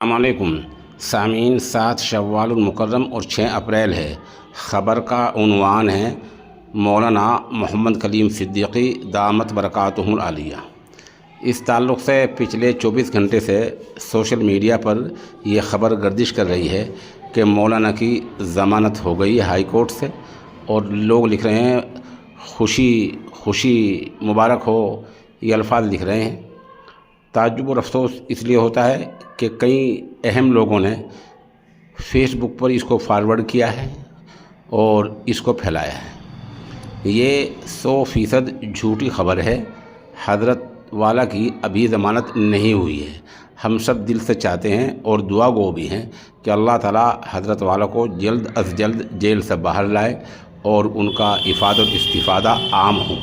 السلام علیکم سامعین، 7 شوال المکرم اور 6 اپریل ہے۔ خبر کا عنوان ہے مولانا محمد کلیم صدیقی دامت برکاتہم العالیہ۔ اس تعلق سے پچھلے 24 گھنٹے سے سوشل میڈیا پر یہ خبر گردش کر رہی ہے کہ مولانا کی ضمانت ہو گئی ہائی کورٹ سے، اور لوگ لکھ رہے ہیں خوشی خوشی مبارک ہو، یہ الفاظ لکھ رہے ہیں۔ تعجب اور افسوس اس لیے ہوتا ہے کہ کئی اہم لوگوں نے فیس بک پر اس کو فارورڈ کیا ہے اور اس کو پھیلایا ہے۔ یہ 100% جھوٹی خبر ہے۔ حضرت والا کی ابھی ضمانت نہیں ہوئی ہے۔ ہم سب دل سے چاہتے ہیں اور دعا گو بھی ہیں کہ اللہ تعالیٰ حضرت والا کو جلد از جلد جیل سے باہر لائے اور ان کا افادہ اور استفادہ عام ہو۔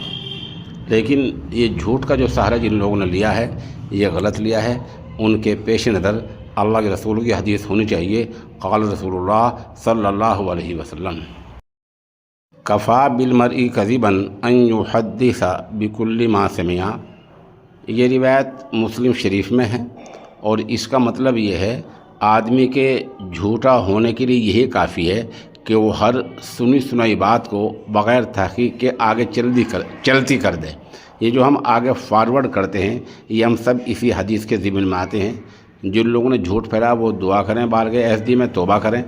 لیکن یہ جھوٹ کا جو سہارا جن لوگوں نے لیا ہے، یہ غلط لیا ہے۔ ان کے پیش نظر اللہ کے رسول کی حدیث ہونی چاہیے، قال رسول اللہ صلی اللہ علیہ وسلم، کفا بالمرء کذبا ان یحدث بکل ما سمع۔ یہ روایت مسلم شریف میں ہے، اور اس کا مطلب یہ ہے آدمی کے جھوٹا ہونے کے لیے یہی کافی ہے کہ وہ ہر سنی سنائی بات کو بغیر تحقیق کے آگے چلتی کر دے۔ یہ جو ہم آگے فارورڈ کرتے ہیں، یہ ہم سب اسی حدیث کے ضمن میں آتے ہیں۔ جن لوگوں نے جھوٹ پھیلا وہ دعا کریں، بارگاہ ایس ڈی میں توبہ کریں،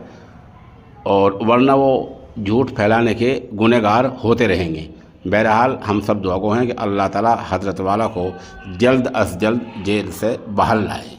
اور ورنہ وہ جھوٹ پھیلانے کے گنہگار ہوتے رہیں گے۔ بہرحال ہم سب دعا گو ہیں کہ اللہ تعالیٰ حضرت والا کو جلد از جلد جیل سے باہر لائے۔